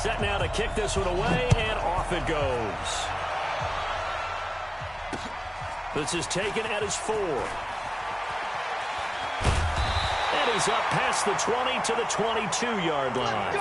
Set now to kick this one away, and off it goes. This is taken at his 4. And he's up past the 20 to the 22-yard line.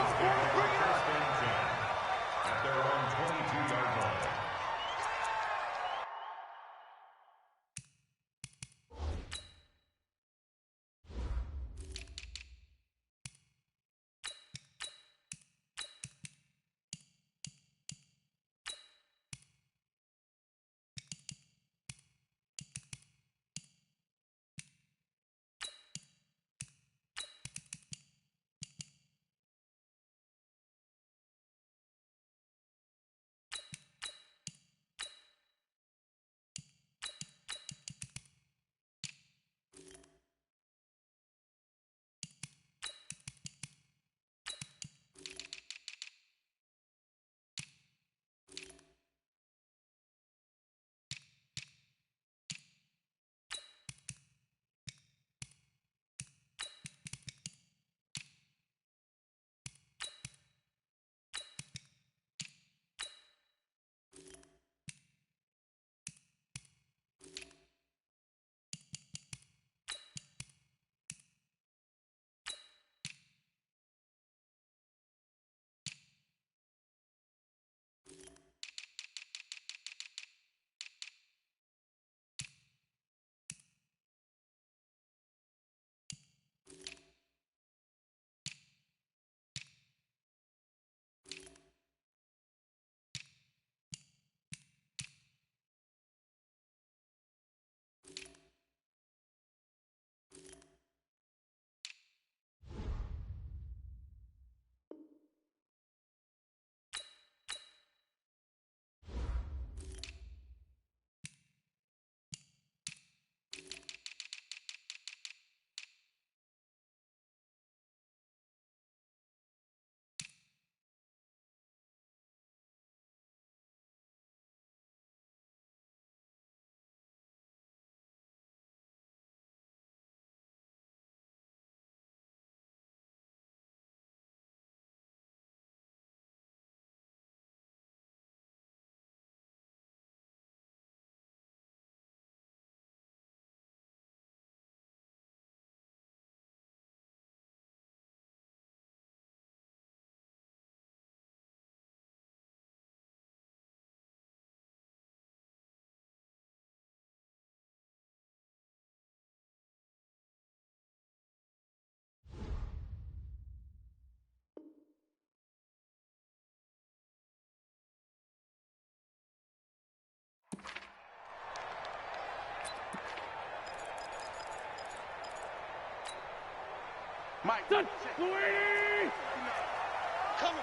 Mike. Coming,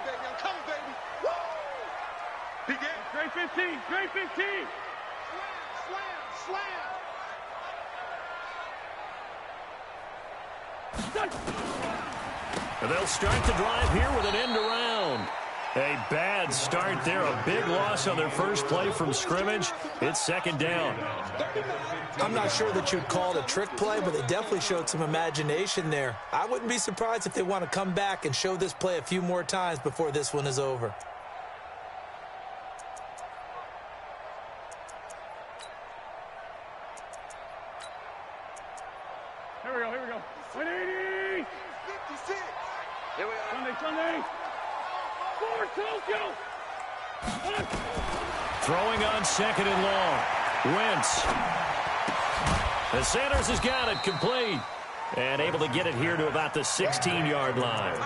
baby. I'm coming, baby. Woo! Begin. Straight 15. Straight 15. Slam. And they'll start the drive here with an end around. A bad start there. A big loss on their first play from scrimmage. It's second down. I'm not sure that you'd call it a trick play, but they definitely showed some imagination there. I wouldn't be surprised if they want to come back and show this play a few more times before this one is over. Here we go. 180. 56. Here we are. Sunday. Forward, Tokyo. Throwing on second and long. Wentz. The Sanders has got it complete. And able to get it here to about the 16-yard line.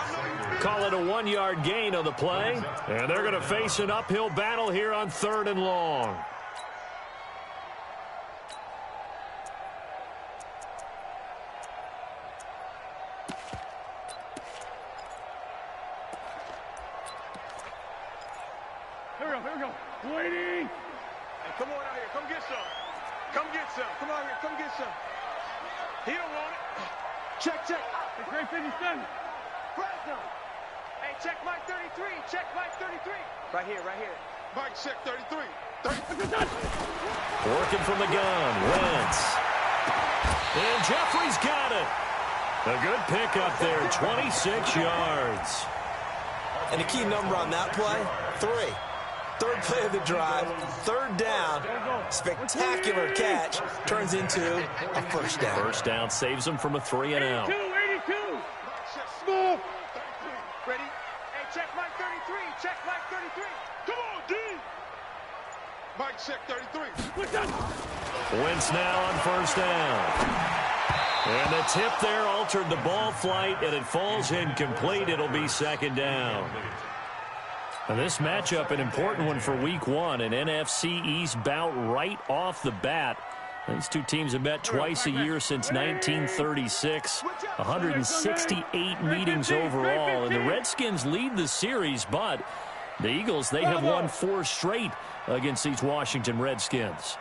Call it a 1-yard gain on the play. And they're going to face an uphill battle here on third and long. Here we go. Waiting. Hey, come on out here. Come get some. Come out here. Come get some. He don't want it. Check. Hey, great 57. Fresno. Hey, check Mike 33. Right here. Mike, check 33. Working from the gun. Wentz. And Jeffrey's got it. A good pickup there. 26 yards. And the key number on that play, 3. Third play of the drive, third down, spectacular catch, turns into a first down. First down saves them from a 3-and-out. 82. Small. Ready? Hey, check Mike 33. Check Mike 33. Come on, D. Mike, check 33. Wentz now on first down. And the tip there altered the ball flight, and it falls incomplete. It'll be second down. And this matchup, an important one for Week 1, an NFC East bout right off the bat. These two teams have met twice a year since 1936, 168 meetings overall, and the Redskins lead the series, but the Eagles, they have won 4 straight against these Washington Redskins.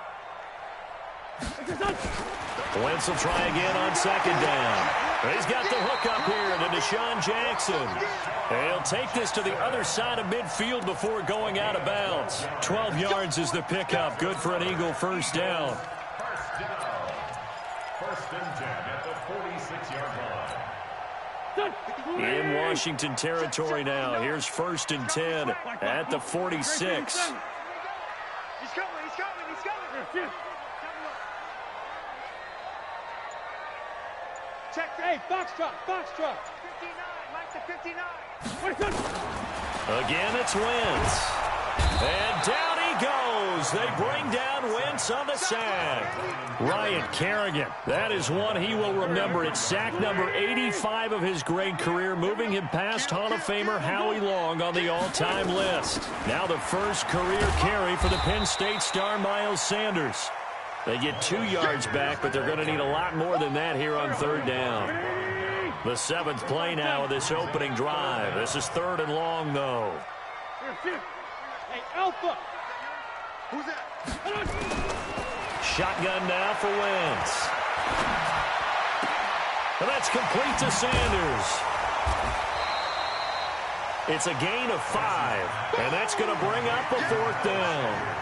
Wentz will try again on second down. He's got the hook up here to Deshaun Jackson. He'll take this to the other side of midfield before going out of bounds. 12 yards is the pickup. Good for an Eagle first down. First and 10 at the 46-yard line. In Washington territory now. Here's first and 10 at the 46. He's coming, he's coming, he's coming. Check, hey, box truck, box truck. 59, Mike the 59. Again, it's Wentz. And down he goes. They bring down Wentz on the sack. Ryan Kerrigan, that is one he will remember. It's sack number 85 of his great career, moving him past Hall of Famer Howie Long on the all-time list. Now the first career carry for the Penn State star Miles Sanders. They get 2 yards back, but they're going to need a lot more than that here on third down. The 7th play now of this opening drive. This is 3rd and long, though. Hey, Alpha. Who's that? Shotgun now for Wentz. And that's complete to Sanders. It's a gain of 5, and that's going to bring up a 4th down.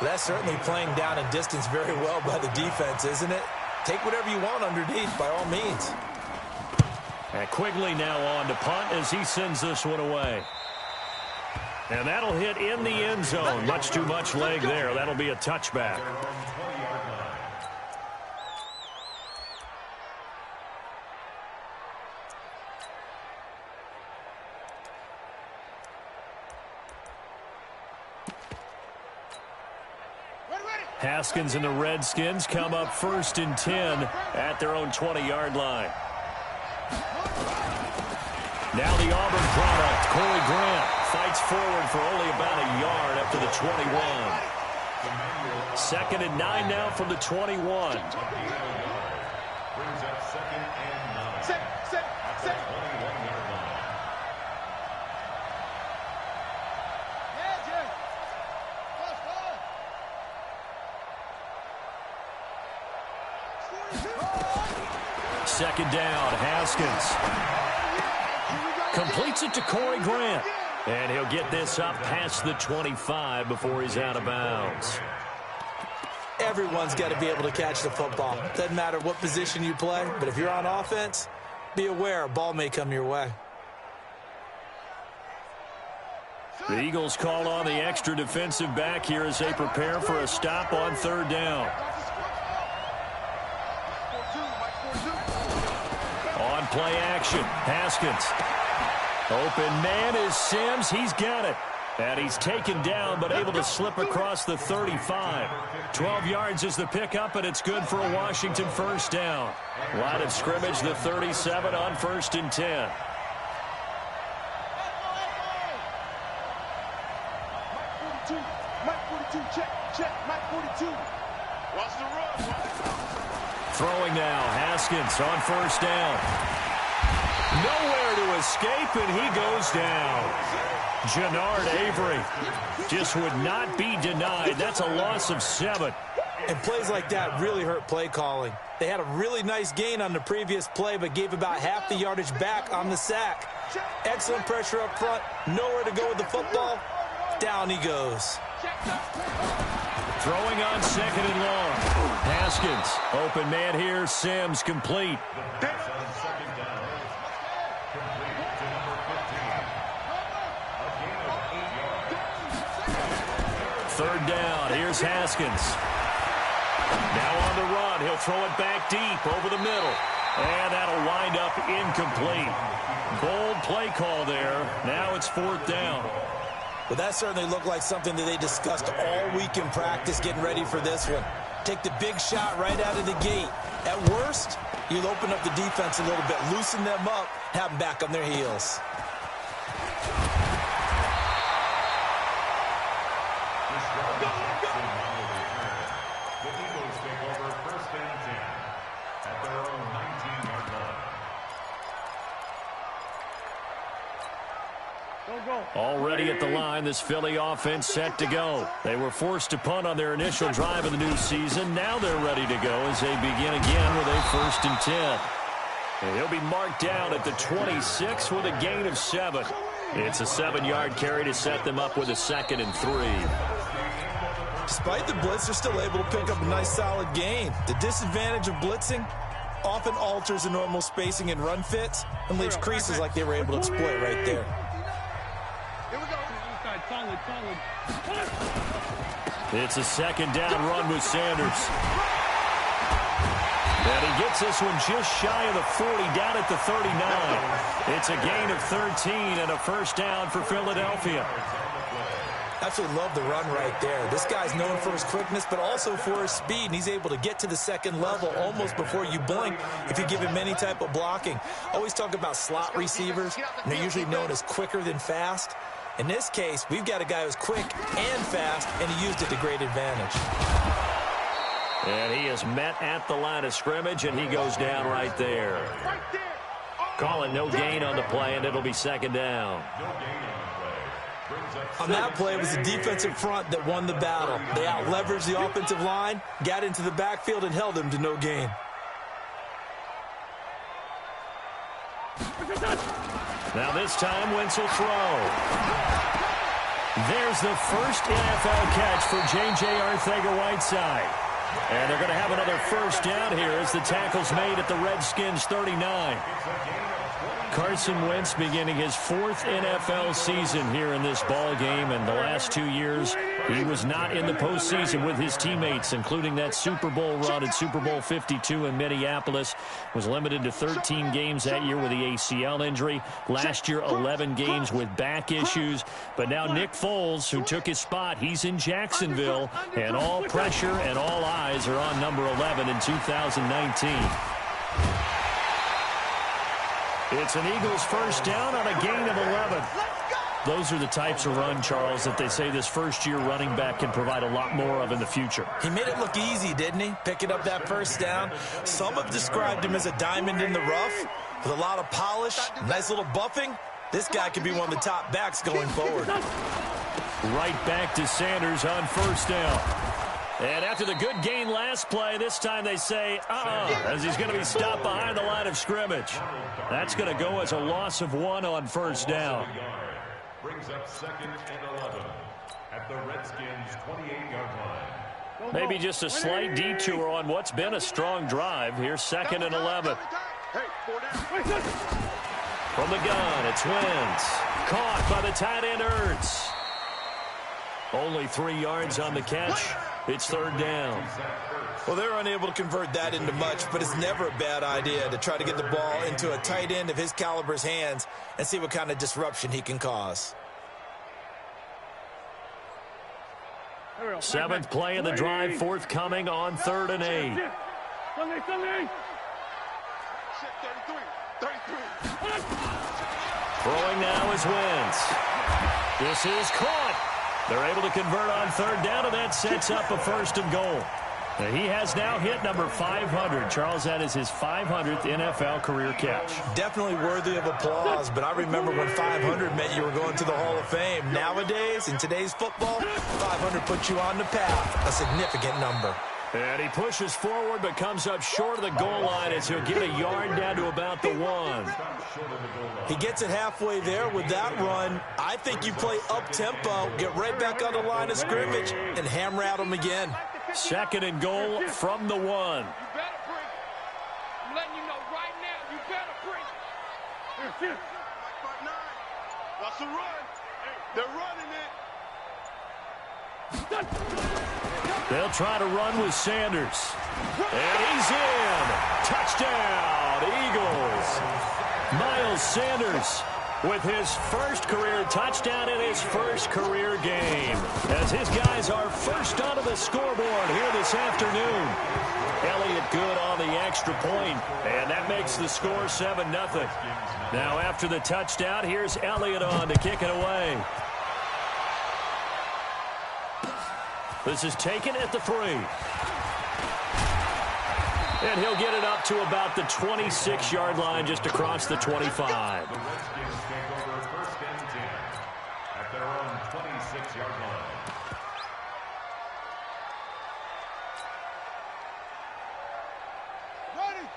That's certainly playing down and distance very well by the defense, isn't it? Take whatever you want underneath, by all means. And Quigley now on to punt as he sends this one away. And that'll hit in the end zone. Much too much leg there. That'll be a touchback. Haskins and the Redskins come up first and 10 at their own 20-yard line. Now the Auburn product, Corey Grant, fights forward for only about a yard up to the 21. 2nd and 9 now from the 21. Brings up 2nd and 9. Set. At the 21-yard line. Second down, Haskins completes it to Corey Grant, and he'll get this up past the 25 before he's out of bounds. Everyone's got to be able to catch the football. Doesn't matter what position you play, but if you're on offense, be aware a ball may come your way. The Eagles call on the extra defensive back here as they prepare for a stop on 3rd down. On play action, Haskins. Open man is Sims. He's got it. And he's taken down, but able to slip across the 35. 12 yards is the pickup, and it's good for a Washington first down. Line of scrimmage, the 37 on 1st and 10. Mike 42, check, Mike 42. Watch the run. Throwing now, Haskins on first down. Nowhere to escape, and he goes down. Jannard Avery just would not be denied. That's a loss of 7. And plays like that really hurt play calling. They had a really nice gain on the previous play, but gave about half the yardage back on the sack. Excellent pressure up front. Nowhere to go with the football. Down he goes. Throwing on 2nd and long. Haskins, open man here. Sims complete. third down. Here's Haskins. Now on the run. He'll throw it back deep over the middle. And that'll wind up incomplete. Bold play call there. Now it's fourth down. Well, that certainly looked like something that they discussed all week in practice getting ready for this one. Take the big shot right out of the gate. At worst, you'll open up the defense a little bit, loosen them up, have them back on their heels. The Eagles take over first and 10 at their own 19-yard line. Already at the line, this Philly offense set to go. They were forced to punt on their initial drive of the new season. Now they're ready to go as they begin again with a first and 10. And he'll be marked down at the 26 with a gain of 7. It's a 7-yard carry to set them up with a 2nd and 3. Despite the blitz, they're still able to pick up a nice solid gain. The disadvantage of blitzing often alters the normal spacing and run fits and leaves creases like they were able to exploit right there. Here we go. Solid. It's a 2nd down run with Sanders. And he gets this one just shy of the 40, down at the 39. It's a gain of 13 and a first down for Philadelphia. Absolutely love the run right there. This guy's known for his quickness, but also for his speed, and he's able to get to the second level almost before you blink if you give him any type of blocking. Always talk about slot receivers, and they're usually known as quicker than fast. In this case, we've got a guy who's quick and fast, and he used it to great advantage. And he is met at the line of scrimmage, and he goes down right there. Call it no gain on the play, and it'll be 2nd down. On that play, it was the defensive front that won the battle. They out-leveraged the offensive line, got into the backfield, and held them to no gain. Now this time, Wentz will throw. There's the first NFL catch for J.J. Arcega-Whiteside. And they're going to have another first down here as the tackle's made at the Redskins' 39. Carson Wentz beginning his 4th NFL season here in this ball game, and the last 2 years he was not in the postseason with his teammates, including that Super Bowl run at Super Bowl 52 in Minneapolis. Was limited to 13 games that year with the ACL injury. Last year, 11 games with back issues. But now Nick Foles, who took his spot, he's in Jacksonville, and all pressure and all eyes are on number 11 in 2019. It's an Eagles first down on a gain of 11. Those are the types of run, Charles, that they say this first-year running back can provide a lot more of in the future. He made it look easy, didn't he? Picking up that first down. Some have described him as a diamond in the rough with a lot of polish, nice little buffing. This guy could be one of the top backs going forward. Right back to Sanders on first down. And after the good gain last play, this time they say, as he's going to be stopped behind the line of scrimmage. That's going to go as a loss of 1 on first down. Brings up 2nd and 11 at the Redskins' 28-yard line. Maybe just a slight detour on what's been a strong drive. Here's 2nd and 11. From the gun, it's Wentz. Caught by the tight end, Ertz. Only 3 yards on the catch. It's 3rd down. Well, they're unable to convert that into much, but it's never a bad idea to try to get the ball into a tight end of his caliber's hands and see what kind of disruption he can cause. 7th play of the drive, forthcoming on 3rd and 8. Throwing now is Wentz. This is caught. They're able to convert on 3rd down, and that sets up a 1st and goal. He has now hit number 500. Charles, that is his 500th NFL career catch. Definitely worthy of applause, but I remember when 500 meant you were going to the Hall of Fame. Nowadays, in today's football, 500 puts you on the path, a significant number. And he pushes forward but comes up short of the goal line as he'll get a yard down to about the 1. He gets it halfway there with that run. I think you play up-tempo, get right back on the line of scrimmage, and hammer at him again. 2nd and goal from the 1. You better bring it. I'm letting you know right now, you better bring it. That's a run. They're running it. They'll try to run with Sanders. And he's in. Touchdown, Eagles. Miles Sanders with his first career touchdown in his first career game, as his guys are first onto the scoreboard here this afternoon. Elliott good on the extra point, and that makes the score 7-0. Now after the touchdown, here's Elliott on to kick it away. This is taken at the 3. And he'll get it up to about the 26-yard line, just across the 25. The Redskins take over first and 10 at their own 26-yard line.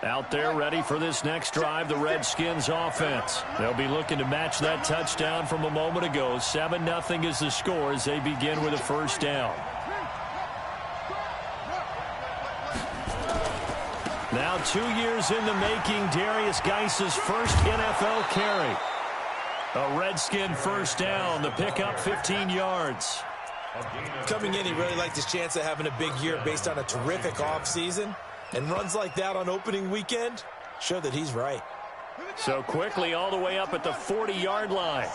Out there ready for this next drive, the Redskins offense. They'll be looking to match that touchdown from a moment ago. 7-0 is the score as they begin with a first down. Now 2 years in the making, Darius Geis's first NFL carry. A Redskin first down, the pickup 15 yards. Coming in, he really liked his chance of having a big year based on a terrific offseason. And runs like that on opening weekend show that he's right. So quickly all the way up at the 40-yard line.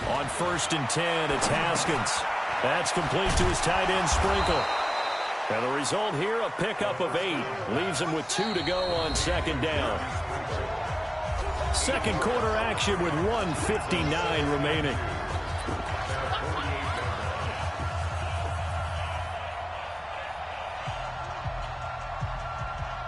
On first and 10, it's Haskins. That's complete to his tight end, Sprinkle. And the result here, a pickup of 8. Leaves him with 2 to go on second down. Second quarter action with 1:59 remaining.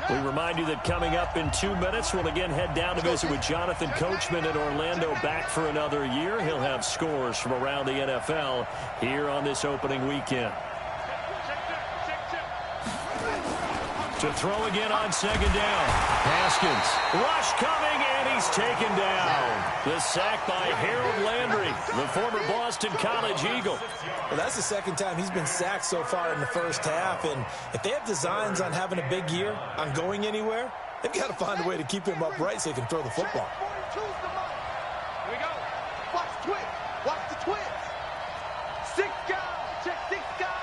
We remind you that coming up in 2 minutes, we'll again head down to visit with Jonathan Coachman in Orlando, back for another year. He'll have scores from around the NFL here on this opening weekend. To throw again on second down. Haskins. Rush coming, and he's taken down. The sack by Harold Landry, the former Boston College Eagle. Well, that's the second time he's been sacked so far in the first half. And if they have designs on having a big year, on going anywhere, they've got to find a way to keep him upright so he can throw the football. Here we go. Watch the twist. Watch the twist. 6 guys. Check 6 guys.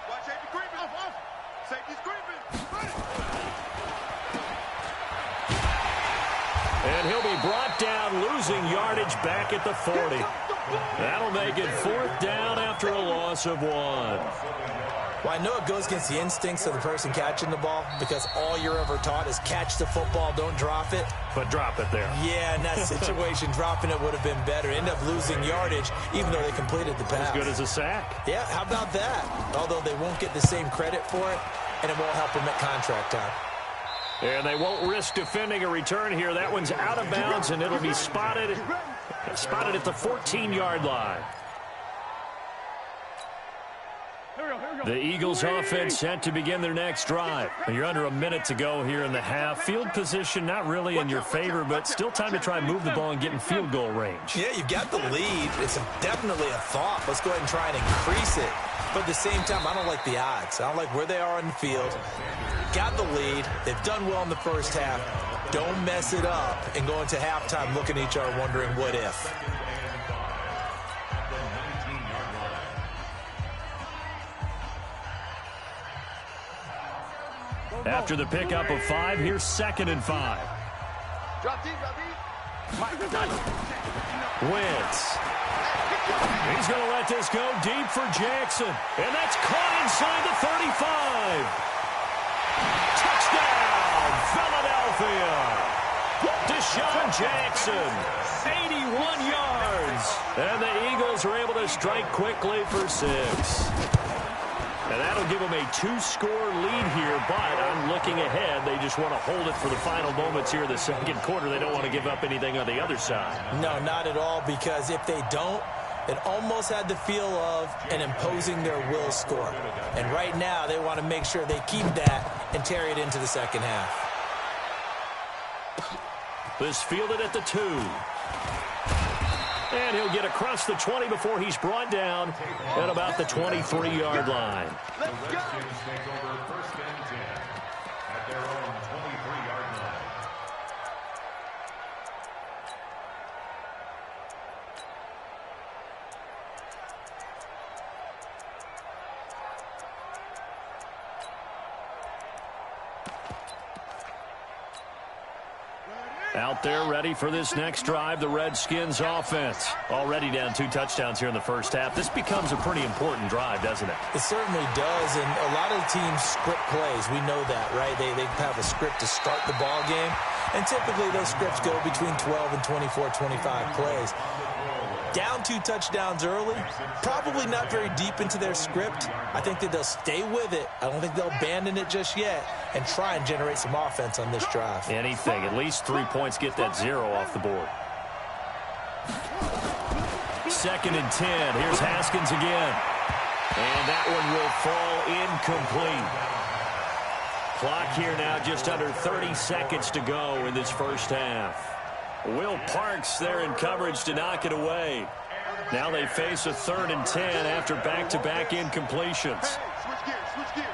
Watch safety creeping. Off. Safety's creeping. And he'll be brought down, losing yardage back at the 40. That'll make it 4th down after a loss of 1. Well, I know it goes against the instincts of the person catching the ball because all you're ever taught is catch the football, don't drop it. But drop it there. Yeah, in that situation, dropping it would have been better. End up losing yardage, even though they completed the pass. As good as a sack. Yeah, how about that? Although they won't get the same credit for it, and it won't help them at contract time. And they won't risk defending a return here. That one's out of bounds, and it'll be spotted at the 14-yard line. The Eagles offense set to begin their next drive. You're under a minute to go here in the half. Field position not really in your favor, but still time to try and move the ball and get in field goal range. Yeah, you've got the lead. It's definitely a thought. Let's go ahead and try and increase it. But at the same time, I don't like the odds. I don't like where they are on the field. Got the lead. They've done well in the first half. Don't mess it up and go into halftime looking at each other wondering what if. After the pickup of 5, here's 2nd and 5. Drop deep. Wentz. He's going to let this go deep for Jackson. And that's caught inside the 35. Touchdown, Philadelphia. Deshaun Jackson, 81 yards. And the Eagles are able to strike quickly for 6. And that'll give them a 2-score lead here, but I'm looking ahead. They just want to hold it for the final moments here in the second quarter. They don't want to give up anything on the other side. No, not at all, because if they don't, it almost had the feel of an imposing their will score. And right now, they want to make sure they keep that and carry it into the second half. This fielded at the 2. And he'll get across the 20 before he's brought down at about the 23-yard line. The Redskins take over first and 10 at their own 23-yard line. Out there ready for this next drive, the Redskins offense. Already down 2 touchdowns here in the first half. This becomes a pretty important drive, doesn't it? It certainly does, and a lot of teams script plays. We know that, right? They have a script to start the ball game, and typically those scripts go between 12 and 24, 25 plays. Down 2 touchdowns early, probably not very deep into their script. I think that they'll stay with it. I don't think they'll abandon it just yet and try and generate some offense on this drive. Anything. At least 3 points, get that 0 off the board. 2nd and 10. Here's Haskins again. And that one will fall incomplete. Clock here now just under 30 seconds to go in this first half. Will Parks there in coverage to knock it away. Now they face a 3rd and 10 after back-to-back incompletions. Switch gears, switch gears.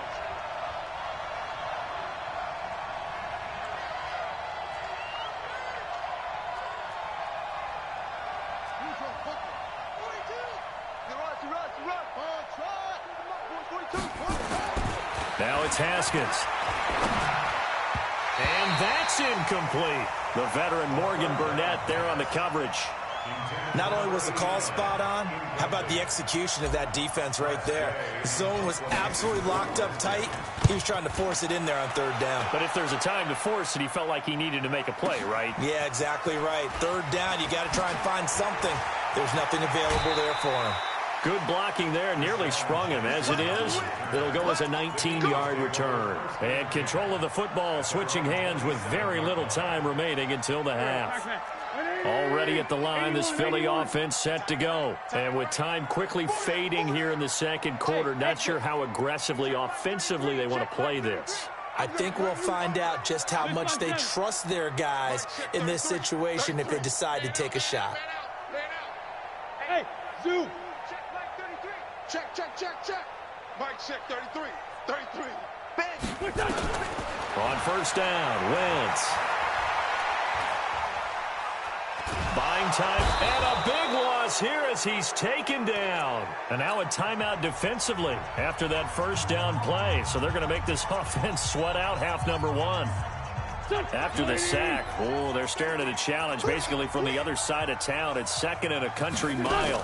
Now it's Haskins. And that's incomplete. The veteran Morgan Burnett there on the coverage. Not only was the call spot on, how about the execution of that defense right there? The zone was absolutely locked up tight. He was trying to force it in there on 3rd down. But if there's a time to force it, he felt like he needed to make a play, right? Yeah, exactly right. 3rd down, you got to try and find something. There's nothing available there for him. Good blocking there, nearly sprung him. As it is, it'll go as a 19-yard return. And control of the football, switching hands with very little time remaining until the half. Already at the line, this Philly offense set to go. And with time quickly fading here in the second quarter, not sure how aggressively, offensively they want to play this. I think we'll find out just how much they trust their guys in this situation if they decide to take a shot. Hey, Zoo. Check, check, check, check. Mike check 33. 33. Bang. On 1st down, Wentz. Buying time, and a big loss here as he's taken down. And now a timeout defensively after that 1st down play. So they're going to make this offense sweat out half number 1. After the sack, oh, they're staring at a challenge basically from the other side of town. It's 2nd and a country mile.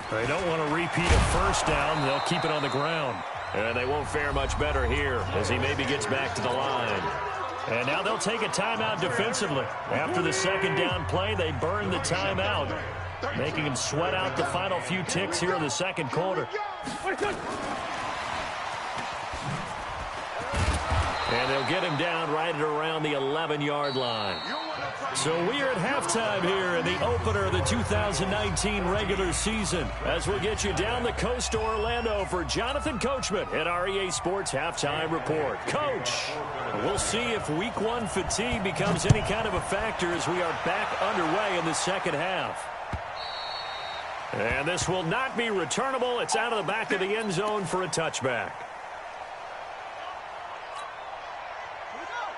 They don't want to repeat a 1st down. They'll keep it on the ground. And they won't fare much better here as he maybe gets back to the line. And now they'll take a timeout defensively. After the 2nd down play, they burn the timeout, making him sweat out the final few ticks here in the second quarter. And they'll get him down right at around the 11-yard line. So we are at halftime here in the opener of the 2019 regular season as we get you down the coast to Orlando for Jonathan Coachman at our EA Sports Halftime Report. Coach, we'll see if Week 1 fatigue becomes any kind of a factor as we are back underway in the second half. And this will not be returnable. It's out of the back of the end zone for a touchback.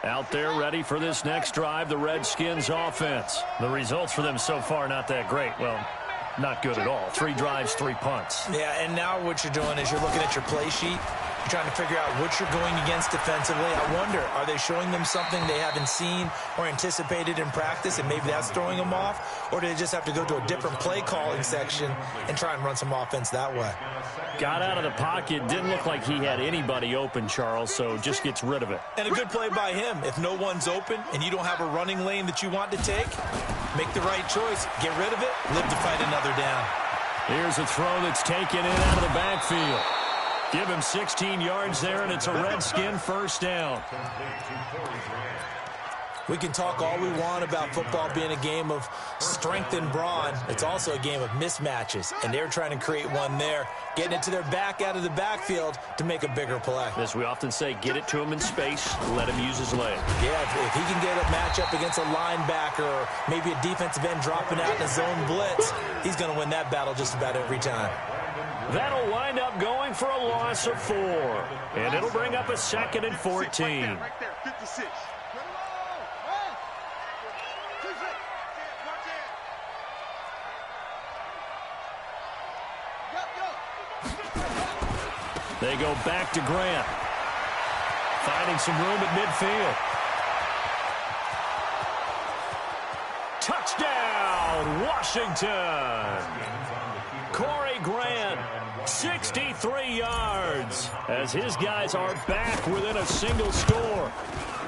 Out there ready for this next drive, the Redskins offense. The results for them so far not that great. Well, not good at all. 3 drives, 3 punts. Yeah, and now what you're doing is you're looking at your play sheet. You're trying to figure out what you're going against defensively. I wonder, are they showing them something they haven't seen or anticipated in practice, and maybe that's throwing them off? Or do they just have to go to a different play calling section and try and run some offense that way? Got out of the pocket. Didn't look like he had anybody open, Charles, so just gets rid of it. And a good play by him. If no one's open and you don't have a running lane that you want to take, make the right choice. Get rid of it. Live to fight another down. Here's a throw that's taken in out of the backfield. Give him 16 yards there, and it's a Redskin 1st down. We can talk all we want about football being a game of strength and brawn. It's also a game of mismatches, and they're trying to create one there, getting it to their back out of the backfield to make a bigger play. As we often say, get it to him in space, let him use his leg. Yeah, if he can get a matchup against a linebacker or maybe a defensive end dropping out in a zone blitz, he's going to win that battle just about every time. That'll wind up going for a loss of 4. And it'll bring up a 2nd and 14. Right there, 56. They go back to Grant. Finding some room at midfield. Touchdown, Washington! Corey Grant, 63 yards, as his guys are back within a single score.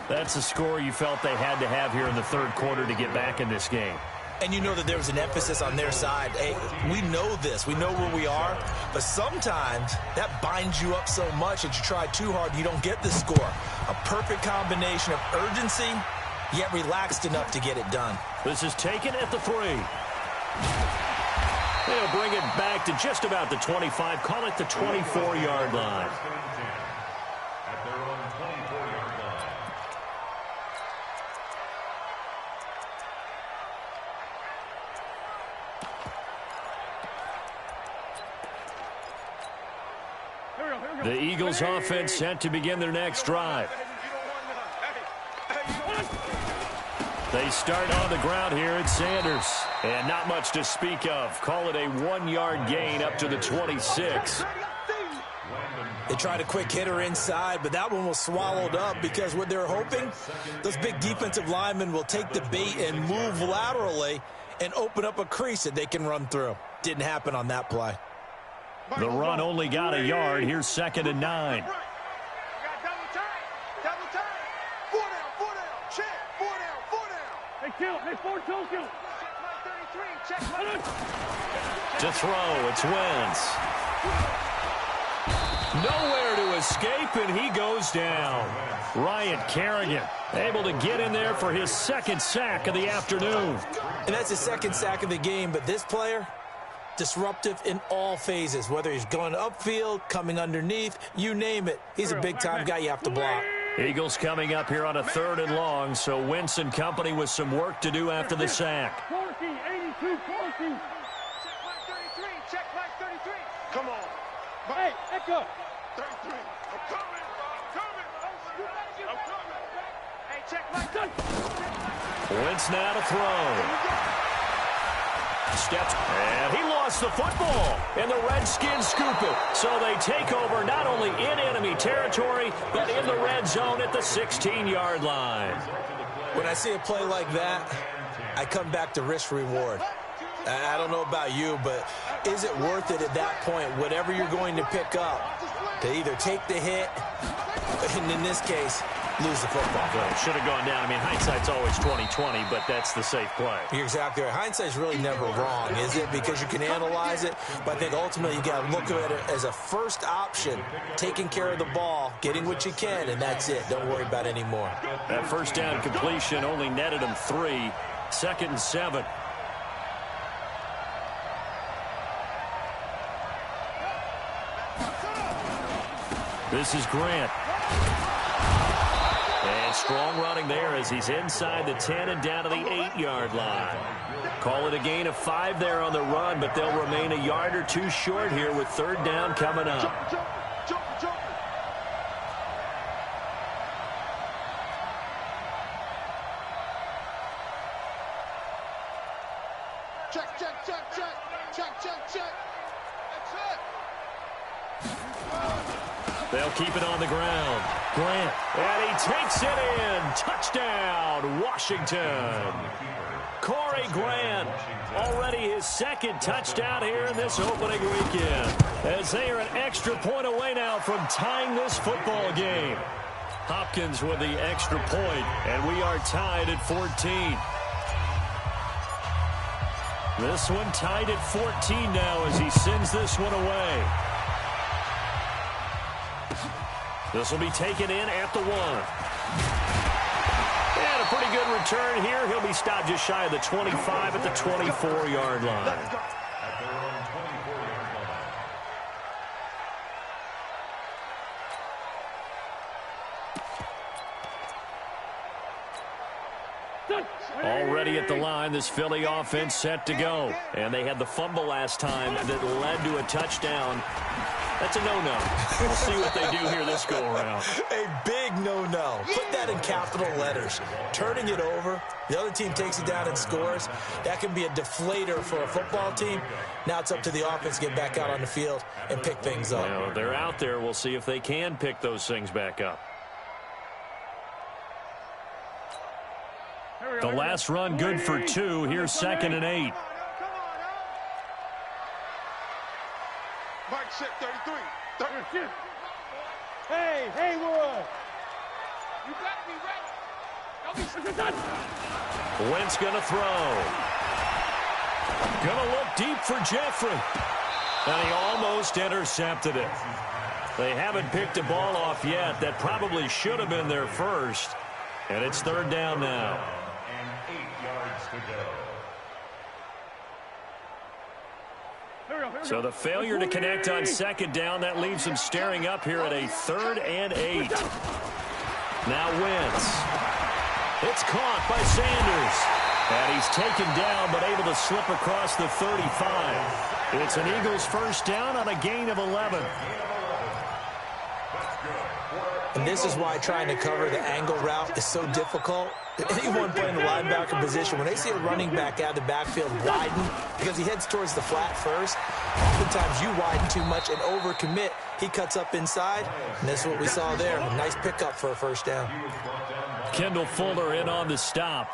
That's a score you felt they had to have here in the third quarter to get back in this game. And you know that there was an emphasis on their side. Hey, we know this. We know where we are. But sometimes that binds you up so much that you try too hard, you don't get the score. A perfect combination of urgency, yet relaxed enough to get it done. This is taken at the 3. They'll bring it back to just about the 25. Call it the 24-yard line. At their own 24-yard line. The Eagles offense set to begin their next drive. They start on the ground here at Sanders. And not much to speak of. Call it a 1-yard gain up to the 26. They tried a quick hitter inside, but that one was swallowed up because what they're hoping, those big defensive linemen will take the bait and move laterally and open up a crease that they can run through. Didn't happen on that play. The run only got a yard. Here's 2nd and 9. To throw, it's Wentz. Nowhere to escape, and he goes down. Ryan Kerrigan able to get in there for his 2nd sack of the afternoon. And that's his 2nd sack of the game, but this player, disruptive in all phases, whether he's going upfield, coming underneath, you name it. He's a big-time guy you have to block. Eagles coming up here on a 3rd and long, so Wentz and company with some work to do after the sack. 40, 82, 40. Check like 33. Come on. Hey, echo. 33. I'm coming. I'm coming. Hey, check like 33. Wentz now to throw. Steps, and he lost the football, and the Redskins scoop it. So they take over not only in enemy territory, but in the red zone at the 16-yard line. When I see a play like that, I come back to risk-reward. I don't know about you, but is it worth it at that point, whatever you're going to pick up, to either take the hit, and in this case, lose the football? Should have gone down. I mean, hindsight's always 20/20, but that's the safe play. You're exactly right. Hindsight's really never wrong, is it? Because you can analyze it, but I think ultimately you got to look at it as a first option, taking care of the ball, getting what you can, and that's it. Don't worry about any more. That first down completion only netted him 3. 2nd and 7. This is Grant. And strong running there as he's inside the 10 and down to the 8-yard line. Call it a gain of 5 there on the run, but they'll remain a yard or 2 short here with 3rd down coming up. Jump. Check. That's it. They'll keep it on the ground. Grant, and he takes it in. Touchdown, Washington. Corey Grant, already his 2nd touchdown here in this opening weekend, as they are an extra point away now from tying this football game. Hopkins with the extra point, and we are tied at 14. This one tied at 14 now as he sends this one away. This will be taken in at the 1. And a pretty good return here. He'll be stopped just shy of the 25 at the 24-yard line. At their own 24-yard line. Already at the line, this Philly offense set to go. And they had the fumble last time that led to a touchdown. That's a no-no. We'll see what they do here this go-around. A big no-no. Put that in capital letters. Turning it over, the other team takes it down and scores. That can be a deflator for a football team. Now it's up to the offense to get back out on the field and pick things up. Well, they're out there. We'll see if they can pick those things back up. The last run good for 2. Here's 2nd and 8. Mike check 33. Hey, Haywood. You better be ready. Wentz going to throw. Going to look deep for Jeffrey. And he almost intercepted it. They haven't picked a ball off yet. That probably should have been their first. And it's 3rd down now. And 8 yards to go. So the failure to connect on 2nd down, that leaves them staring up here at a 3rd and 8. Now Wentz. It's caught by Sanders. And he's taken down but able to slip across the 35. It's an Eagles first down on a gain of 11. And this is why trying to cover the angle route is so difficult. Anyone playing the linebacker position, when they see a running back out of the backfield widen, because he heads towards the flat first, oftentimes you widen too much and overcommit. He cuts up inside, and that's what we saw there. A nice pickup for a first down. Kendall Fuller in on the stop.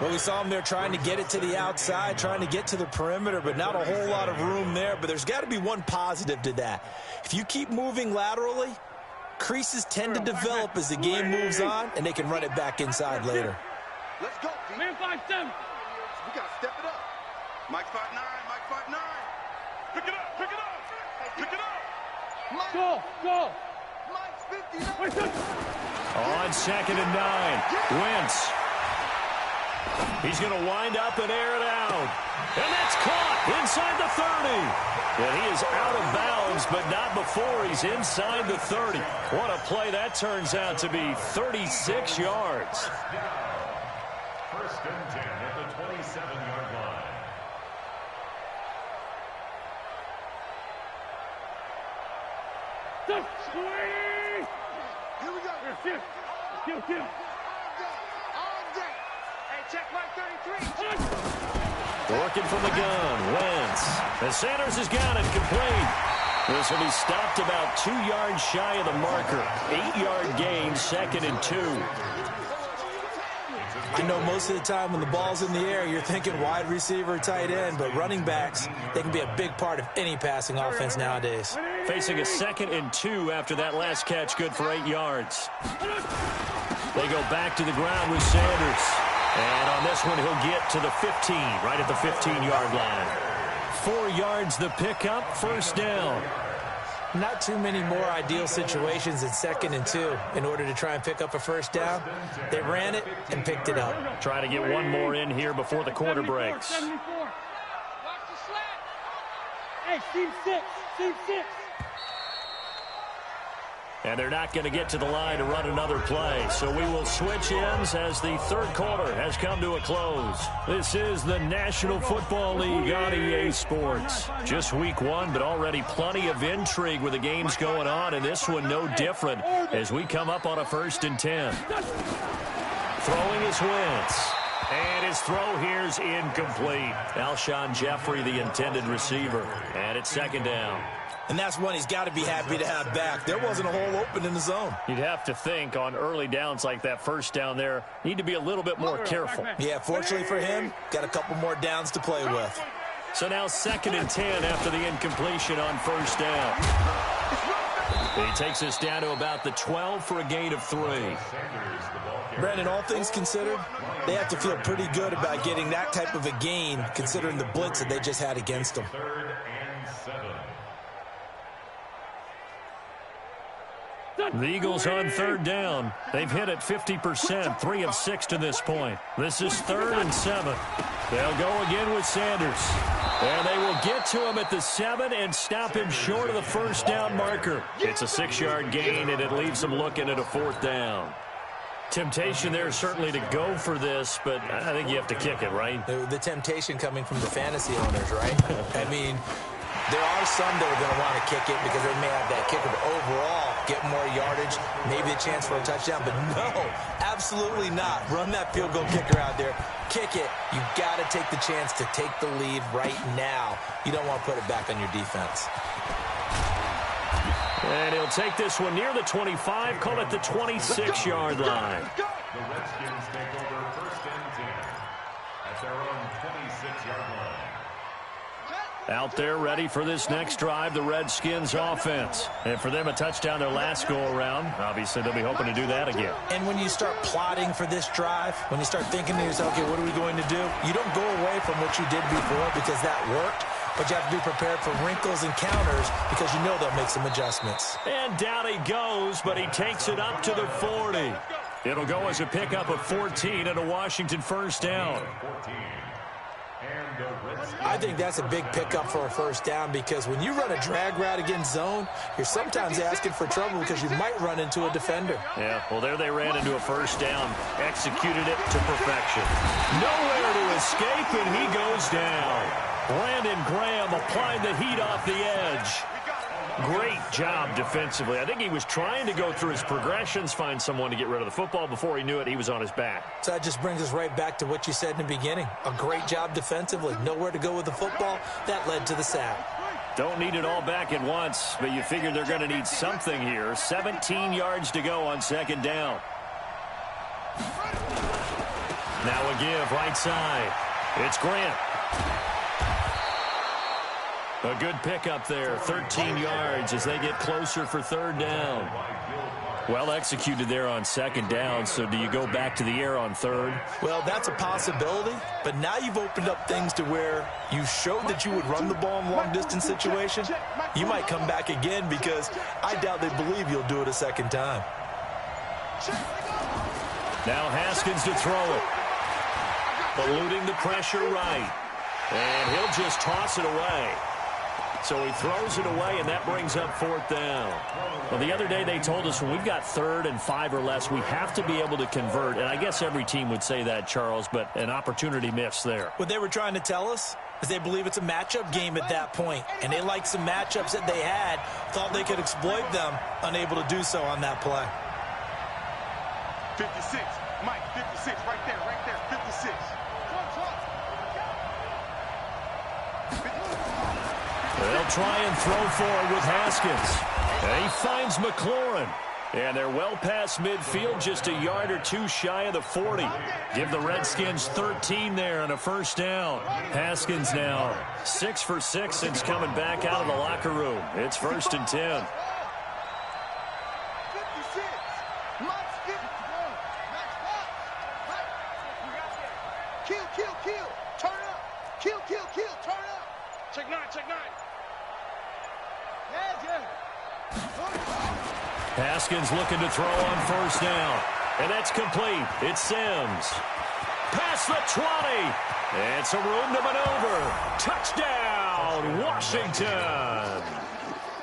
Well, we saw him there trying to get it to the outside, trying to get to the perimeter, but not a whole lot of room there. But there's got to be one positive to that. If you keep moving laterally, creases tend to develop as the game moves on, and they can run it back inside later. Let's go, Pete. Man 5-7. We got to step it up. Mike 5'9", Mike 5'9". Pick it up, pick it up. Pick it up. Mike. Go. Mike's 59. On 2nd and 9. Wentz. He's going to wind up and air it out. And that's caught inside the 30. And he is out of bounds, but not before he's inside the 30. What a play that turns out to be. 36 yards. First and 10 at the 27-yard line. Here we go. Kill. All day. Hey, check Mike 33. Working from the gun, Wentz. And Sanders has got it complete. This will be stopped about 2 yards shy of the marker. 8-yard gain, 2nd and 2. I know most of the time when the ball's in the air, you're thinking wide receiver, tight end, but running backs, they can be a big part of any passing offense nowadays. Facing a 2nd and 2 after that last catch, good for 8 yards. They go back to the ground with Sanders. And on this one, he'll get to the 15, right at the 15-yard line. 4 yards the pickup, first down. Not too many more ideal situations in 2nd and 2 in order to try and pick up a first down. They ran it and picked it up. Try to get one more in here before the quarter breaks. 74. Watch the slant. Hey, team 6. And they're not going to get to the line to run another play. So we will switch ends as the 3rd quarter has come to a close. This is the National Football League on EA Sports. Just week 1, but already plenty of intrigue with the games going on. And this one no different as we come up on a 1st and 10. Throwing is Wentz. And his throw here's incomplete. Alshon Jeffrey, the intended receiver. And it's 2nd down. And that's one he's got to be happy to have back. There wasn't a hole open in the zone. You'd have to think on early downs like that first down there, need to be a little bit more careful. Yeah, fortunately for him, got a couple more downs to play with. So now 2nd and 10 after the incompletion on first down. He takes us down to about the 12 for a gain of 3. Brandon, all things considered, they have to feel pretty good about getting that type of a gain considering the blitz that they just had against them. 3rd and 7. The Eagles on third down. They've hit it 50%, 3 of 6 to this point. This is 3rd and 7. They'll go again with Sanders. And they will get to him at the 7 and stop him short of the first down marker. It's a 6-yard gain, and it leaves them looking at a 4th down. Temptation there certainly to go for this, but I think you have to kick it, right? The temptation coming from the fantasy owners, right? I mean, there are some that are going to want to kick it because they may have that kicker, but overall, get more yardage, maybe a chance for a touchdown. But no, absolutely not. Run that field goal kicker out there. Kick it. You got to take the chance to take the lead right now. You don't want to put it back on your defense. And he'll take this one near the 25, call it the 26-yard line. The Redskins take over 1st and 10 at their own 26-yard line. Out there ready for this next drive, the Redskins offense. And for them, a touchdown their last go-around. Obviously, they'll be hoping to do that again. And when you start plotting for this drive, when you start thinking to yourself, okay, what are we going to do? You don't go away from what you did before because that worked. But you have to be prepared for wrinkles and counters because you know they'll make some adjustments. And down he goes, but he takes it up to the 40. It'll go as a pickup of 14 and a Washington first down. I think that's a big pickup for a first down because when you run a drag route against zone, you're sometimes asking for trouble because you might run into a defender. Yeah, well, there they ran into a first down, executed it to perfection. Nowhere to escape, and he goes down. Brandon Graham applying the heat off the edge. Great job defensively. I think he was trying to go through his progressions, find someone to get rid of the football. Before he knew it, he was on his back. So that just brings us right back to what you said in the beginning. A great job defensively. Nowhere to go with the football. That led to the sack. Don't need it all back at once, but you figure they're going to need something here. 17 yards to go on 2nd down. Now a give right side. It's Grant. A good pickup there, 13 yards as they get closer for 3rd down. Well executed there on 2nd down, so do you go back to the air on 3rd? Well, that's a possibility, but now you've opened up things to where you showed that you would run the ball in long-distance situation. You might come back again because I doubt they believe you'll do it a 2nd time. Now Haskins to throw it. Eluding the pressure right. And he'll just toss it away. So he throws it away, and that brings up 4th down. Well, the other day they told us when we've got 3rd and 5 or less, we have to be able to convert. And I guess every team would say that, Charles, but an opportunity missed there. What they were trying to tell us is they believe it's a matchup game at that point. And they liked some matchups that they had, thought they could exploit them, unable to do so on that play. 56, Mike, 56, right there, 56. They'll try and throw forward with Haskins. And he finds McLaurin. And they're well past midfield, just a yard or two shy of the 40. Give the Redskins 13 there and a first down. Haskins now 6 for 6 since coming back out of the locker room. It's 1st and 10. Haskins looking to throw on 1st down. And that's complete. It's Sims. Past the 20. It's a room to maneuver. Touchdown, Washington.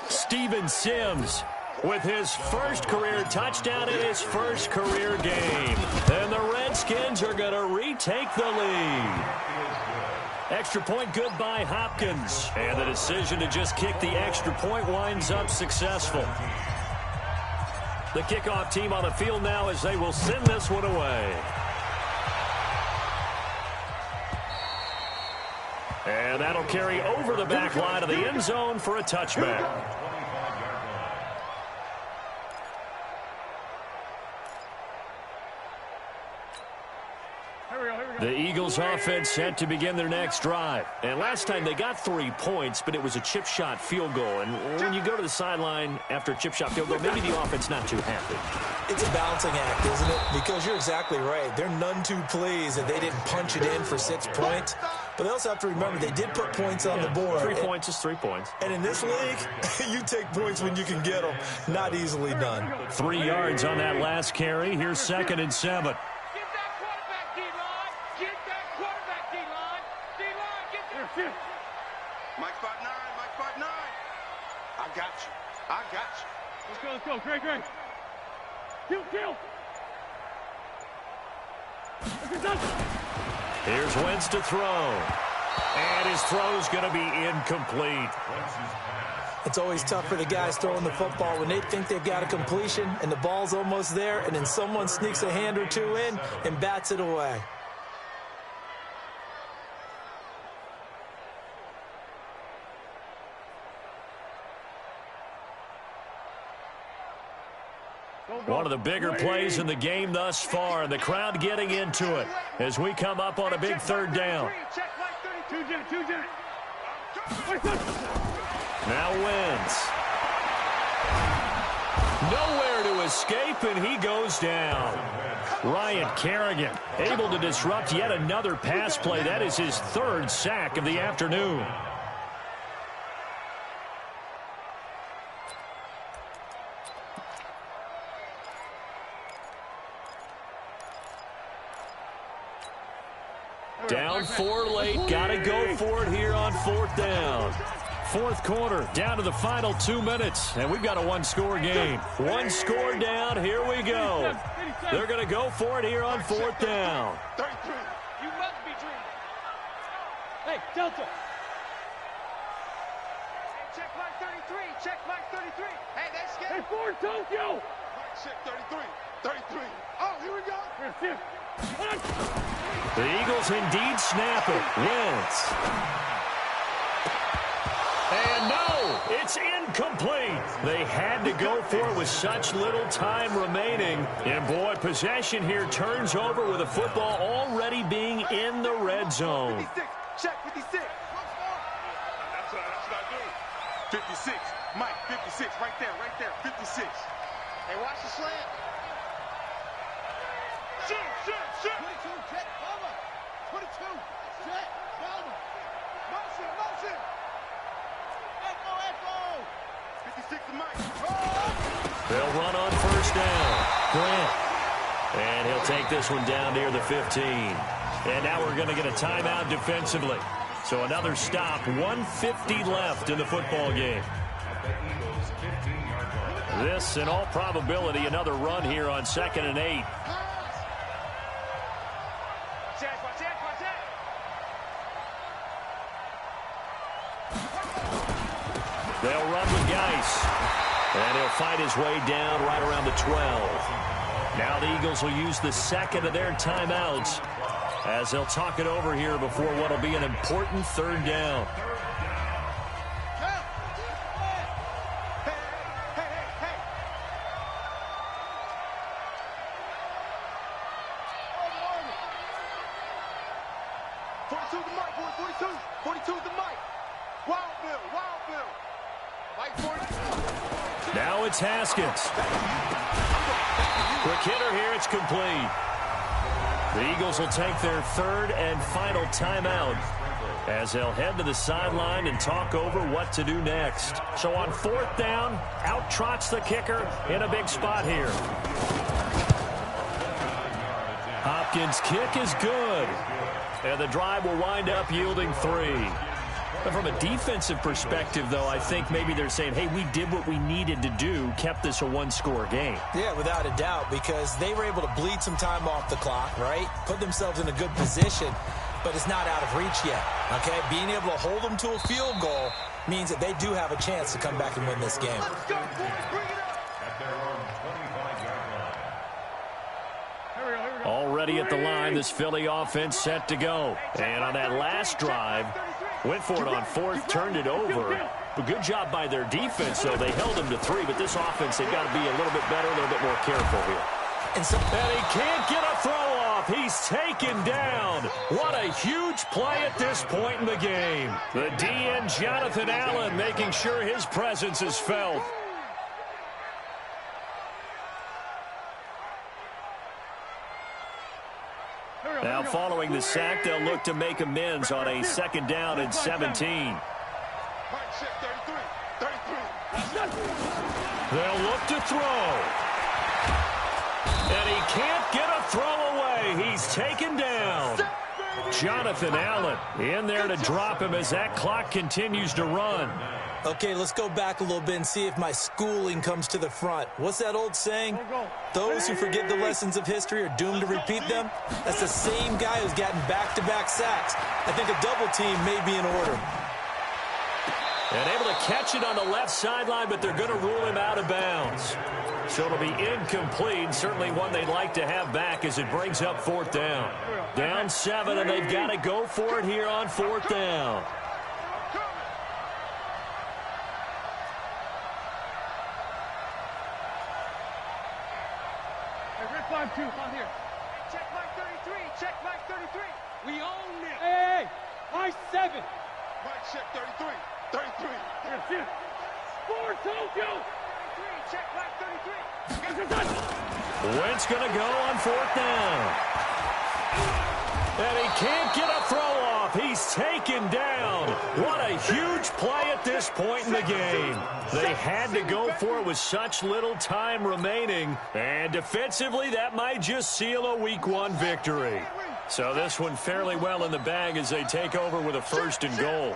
Steven Sims with his first career touchdown in his first career game. And the Redskins are going to retake the lead. Extra point good by Hopkins. And the decision to just kick the extra point winds up successful. The kickoff team on the field now as they will send this one away. And that'll carry over the back line of the end zone for a touchback. The Eagles offense set to begin their next drive. And last time they got 3 points, but it was a chip shot field goal. And when you go to the sideline after a chip shot field goal, maybe the offense not too happy. It's a balancing act, isn't it? Because you're exactly right. They're none too pleased that they didn't punch it in for 6 points. But they also have to remember they did put points on the board. 3 points is 3 points. And in this league, you take points when you can get them. Not easily done. 3 yards on that last carry. Here's 2nd and 7. Get that quarterback, D-line. Get that quarterback, D-line. D-line, get that. Mike 5'9", Mike 5'9". I got you. I got you. Let's go. Great. Kill. Here's Wentz to throw. And his throw's going to be incomplete. It's always tough for the guys throwing the football when they think they've got a completion and the ball's almost there, and then someone sneaks a hand or two in and bats it away. One of the bigger plays in the game thus far, and the crowd getting into it as we come up on a big 3rd down. Check like 32, Jet. Now Wentz. Nowhere to escape, and he goes down. Ryan Kerrigan able to disrupt yet another pass play. That is his 3rd sack of the afternoon. Down 4 late, got to go for it here on 4th down. 4th quarter, down to the final 2 minutes, and we've got a 1-score game. 1 score down, here we go. They're going to go for it here on 4th down. 33. You must be dreaming. Hey, Delta. Check like 33. Check like 33. Hey, they scared. Hey, Ford Tokyo. Mike check 33. 33. Oh, here we go. Here. The Eagles indeed snap it. Wentz. And no, it's incomplete. They had to go for it with such little time remaining. And boy, possession here turns over with the football already being in the red zone. 56. Check 56. That's what I do. 56. Mike, 56. Right there. 56. Hey, watch the slant. Shoot. 22, check, cover. 22, check, cover. Motion. Echo. 56 to Mike. They'll run on 1st down. Grant. And he'll take this one down near the 15. And now we're going to get a timeout defensively. So another stop, 1:50 left in the football game. This, in all probability, another run here on 2nd and 8. They'll run with Geis. And he'll fight his way down right around the 12. Now the Eagles will use the 2nd of their timeouts as they'll talk it over here before what will be an important 3rd down. Now it's Haskins. Quick hitter here, it's complete. The Eagles will take their 3rd and final timeout as they'll head to the sideline and talk over what to do next. So on 4th down, out trots the kicker in a big spot here. Hopkins' kick is good. And the drive will wind up yielding 3. But from a defensive perspective, though, I think maybe they're saying, hey, we did what we needed to do, kept this a 1-score game. Yeah, without a doubt, because they were able to bleed some time off the clock, right? Put themselves in a good position, but it's not out of reach yet, okay? Being able to hold them to a field goal means that they do have a chance to come back and win this game. Let's go, boys. Bring it up. At their own 25-yard line. Already at the line, this Philly offense set to go. And on that last drive, went for it on 4th, turned it over. But good job by their defense, though. They held them to 3, but this offense, they've got to be a little bit better, a little bit more careful here. And he can't get a throw off. He's taken down. What a huge play at this point in the game. The DN, Jonathan Allen, making sure his presence is felt. Now following the sack, they'll look to make amends on a 2nd down and 17. They'll look to throw. And he can't get a throw away. He's taken down. Jonathan Allen in there to drop him as that clock continues to run. Okay, let's go back a little bit and see if my schooling comes to the front. What's that old saying? Those who forget the lessons of history are doomed to repeat them. That's the same guy who's gotten back-to-back sacks. I think a double team may be in order. And able to catch it on the left sideline, but they're going to rule him out of bounds. So it'll be incomplete, certainly one they'd like to have back as it brings up 4th down. Down 7, and they've got to go for it here on 4th down. Here. Check Mike 33. Check Mike 33. We own this. Hey, Mike 7. Mike check 33. 33. Yes. 4 Tokyo. 33. Check Mike 33. Wentz going to go on 4th down. And he can't get a throw off. He's taken down. What a huge play at this point in the game. They had to go for it with such little time remaining. And defensively, that might just seal a Week 1 victory. So this one fairly well in the bag as they take over with a 1st and goal.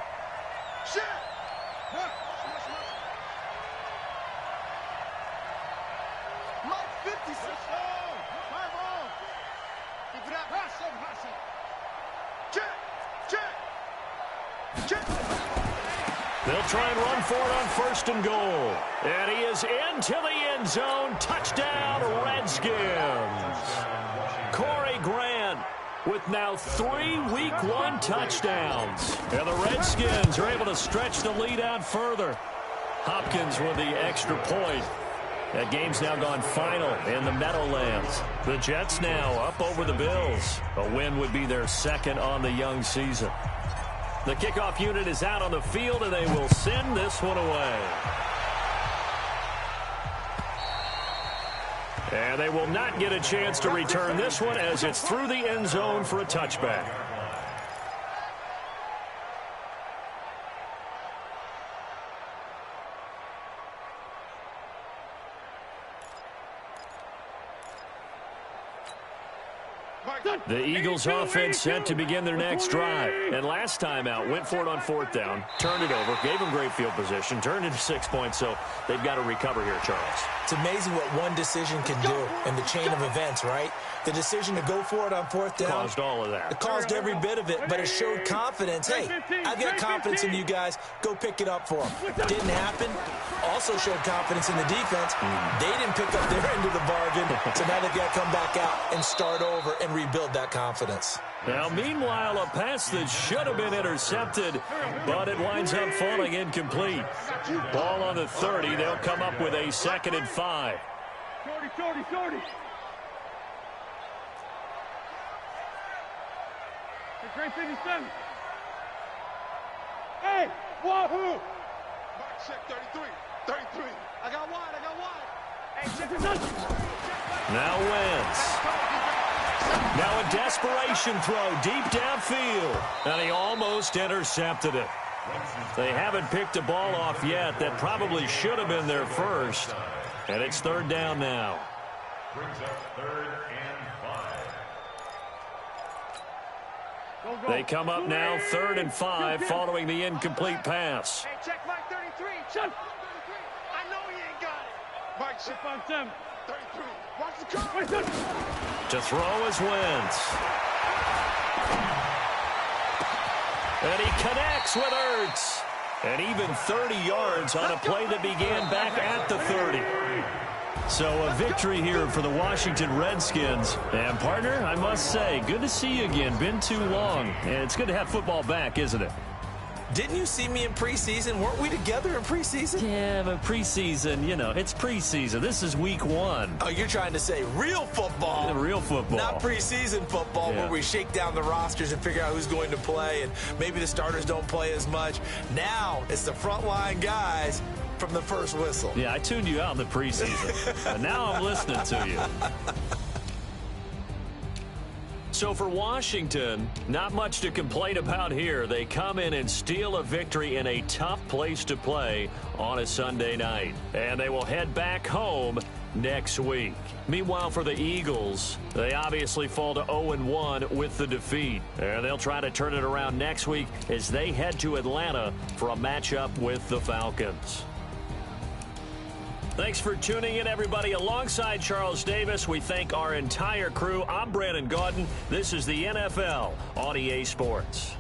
They'll try and run for it on 1st and goal. And he is into the end zone. Touchdown, Redskins. Corey Grant with now 3 Week 1 touchdowns. And the Redskins are able to stretch the lead out further. Hopkins with the extra point. That game's now gone final in the Meadowlands. The Jets now up over the Bills. A win would be their 2nd on the young season. The kickoff unit is out on the field, and they will send this one away. And they will not get a chance to return this one as it's through the end zone for a touchback. The Eagles offense set to begin their next drive. And last time out, went for it on 4th down, turned it over, gave them great field position, turned into 6 points, so they've got to recover here, Charles. It's amazing what one decision can do in the chain of events, right? The decision to go for it on 4th down. Caused all of that. It caused every bit of it, but it showed confidence. Hey, I've got confidence in you guys. Go pick it up for them. Didn't happen. Also showed confidence in the defense. They didn't pick up their end of the bargain, so now they've got to come back out and start over and rebuild that confidence. Now, meanwhile, a pass that should have been intercepted, but it winds up falling incomplete. Ball on the 30. They'll come up with a 2nd and 5. 40. Great 57. Hey, wahoo! Mike check 33. 33. I got wide. Hey, check this out. Now Wentz. Now a desperation throw deep downfield. And he almost intercepted it. They haven't picked a ball off yet. That probably should have been their first. And it's 3rd down now. Brings up 3rd and 5. They come up now 3rd and 5 following the incomplete pass. Hey, check Mike 33. Check. I know he ain't got it. Mike check 5-7. 33. Watch the cover. To throw is Wentz. And he connects with Ertz. And even 30 yards on a play that began back at the 30. So a victory here for the Washington Redskins. And, partner, I must say, good to see you again. Been too long. And it's good to have football back, isn't it? Didn't you see me in preseason? Weren't we together in preseason? Yeah, but preseason, you know, it's preseason. This is Week 1. Oh, you're trying to say real football. Real football. Not preseason football where we shake down the rosters and figure out who's going to play, and maybe the starters don't play as much. Now it's the frontline guys from the first whistle. Yeah, I tuned you out in the preseason. But now I'm listening to you. So for Washington, not much to complain about here. They come in and steal a victory in a tough place to play on a Sunday night. And they will head back home next week. Meanwhile, for the Eagles, they obviously fall to 0-1 with the defeat. And they'll try to turn it around next week as they head to Atlanta for a matchup with the Falcons. Thanks for tuning in, everybody. Alongside Charles Davis, we thank our entire crew. I'm Brandon Gaudin. This is the NFL on EA Sports.